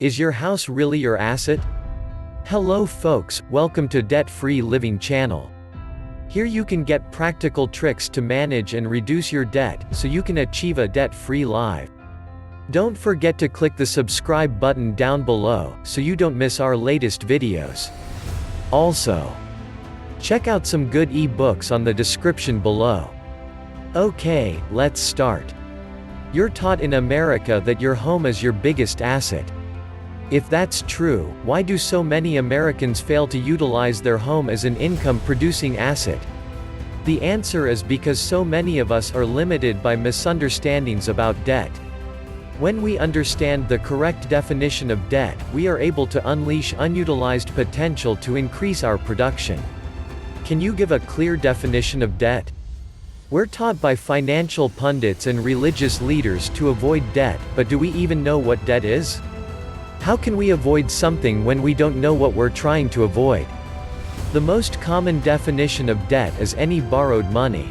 Is your house really your asset? Hello folks, welcome to Debt-Free Living channel. Here you can get practical tricks to manage and reduce your debt, so you can achieve a debt-free life. Don't forget to click the subscribe button down below, so you don't miss our latest videos. Also, check out some good e-books on the description below. Okay, let's start. You're taught in America that your home is your biggest asset. If that's true, why do so many Americans fail to utilize their home as an income-producing asset? The answer is because so many of us are limited by misunderstandings about debt. When we understand the correct definition of debt, we are able to unleash unutilized potential to increase our production. Can you give a clear definition of debt? We're taught by financial pundits and religious leaders to avoid debt, but do we even know what debt is? How can we avoid something when we don't know what we're trying to avoid? The most common definition of debt is any borrowed money,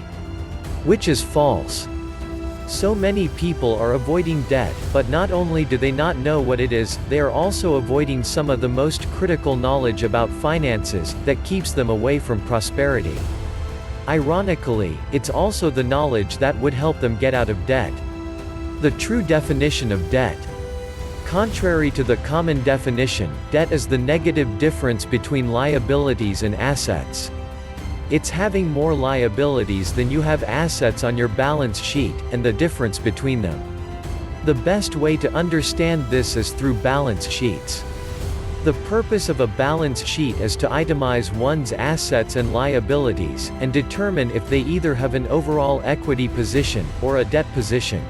which is false. So many people are avoiding debt, but not only do they not know what it is, they are also avoiding some of the most critical knowledge about finances that keeps them away from prosperity. Ironically, it's also the knowledge that would help them get out of debt. The true definition of debt. Contrary to the common definition, debt is the negative difference between liabilities and assets. It's having more liabilities than you have assets on your balance sheet, and the difference between them. The best way to understand this is through balance sheets. The purpose of a balance sheet is to itemize one's assets and liabilities, and determine if they either have an overall equity position, or a debt position.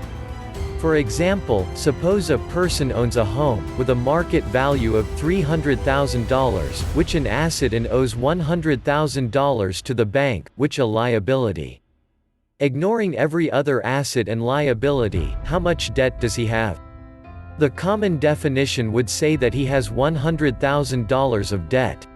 For example, suppose a person owns a home, with a market value of $300,000, which an asset, and owes $100,000 to the bank, which a liability. Ignoring every other asset and liability, how much debt does he have? The common definition would say that he has $100,000 of debt.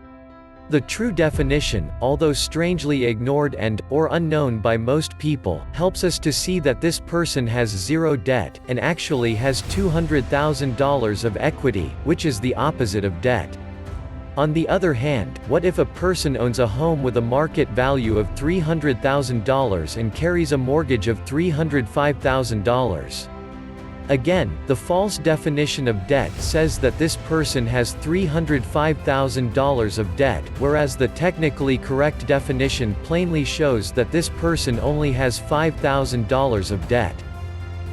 The true definition, although strangely ignored or unknown by most people, helps us to see that this person has zero debt, and actually has $200,000 of equity, which is the opposite of debt. On the other hand, what if a person owns a home with a market value of $300,000 and carries a mortgage of $305,000? Again, the false definition of debt says that this person has $305,000 of debt, whereas the technically correct definition plainly shows that this person only has $5,000 of debt.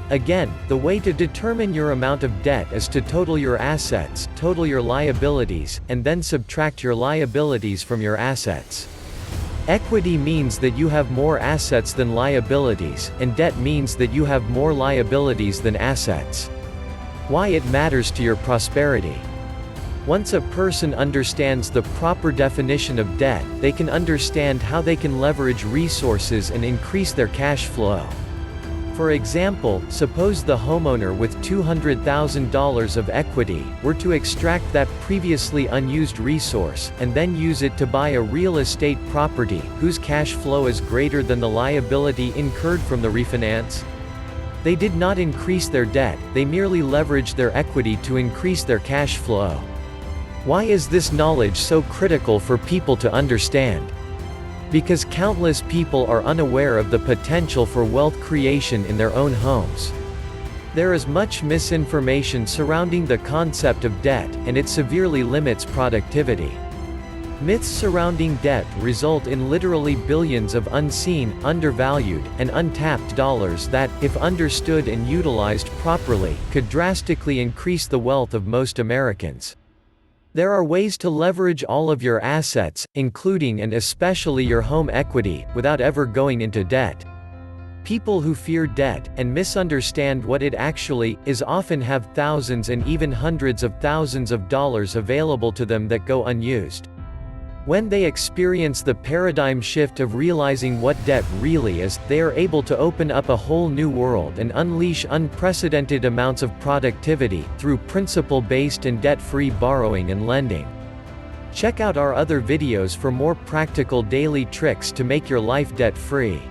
Again, the way to determine your amount of debt is to total your assets, total your liabilities, and then subtract your liabilities from your assets. Equity means that you have more assets than liabilities, and debt means that you have more liabilities than assets. Why it matters to your prosperity. Once a person understands the proper definition of debt, they can understand how they can leverage resources and increase their cash flow. For example, suppose the homeowner with $200,000 of equity were to extract that previously unused resource, and then use it to buy a real estate property, whose cash flow is greater than the liability incurred from the refinance. They did not increase their debt, they merely leveraged their equity to increase their cash flow. Why is this knowledge so critical for people to understand? Because countless people are unaware of the potential for wealth creation in their own homes. There is much misinformation surrounding the concept of debt, and it severely limits productivity. Myths surrounding debt result in literally billions of unseen, undervalued, and untapped dollars that, if understood and utilized properly, could drastically increase the wealth of most Americans. There are ways to leverage all of your assets, including and especially your home equity, without ever going into debt. People who fear debt, and misunderstand what it actually is, often have thousands and even hundreds of thousands of dollars available to them that go unused. When they experience the paradigm shift of realizing what debt really is, they are able to open up a whole new world and unleash unprecedented amounts of productivity, through principle-based and debt-free borrowing and lending. Check out our other videos for more practical daily tricks to make your life debt-free.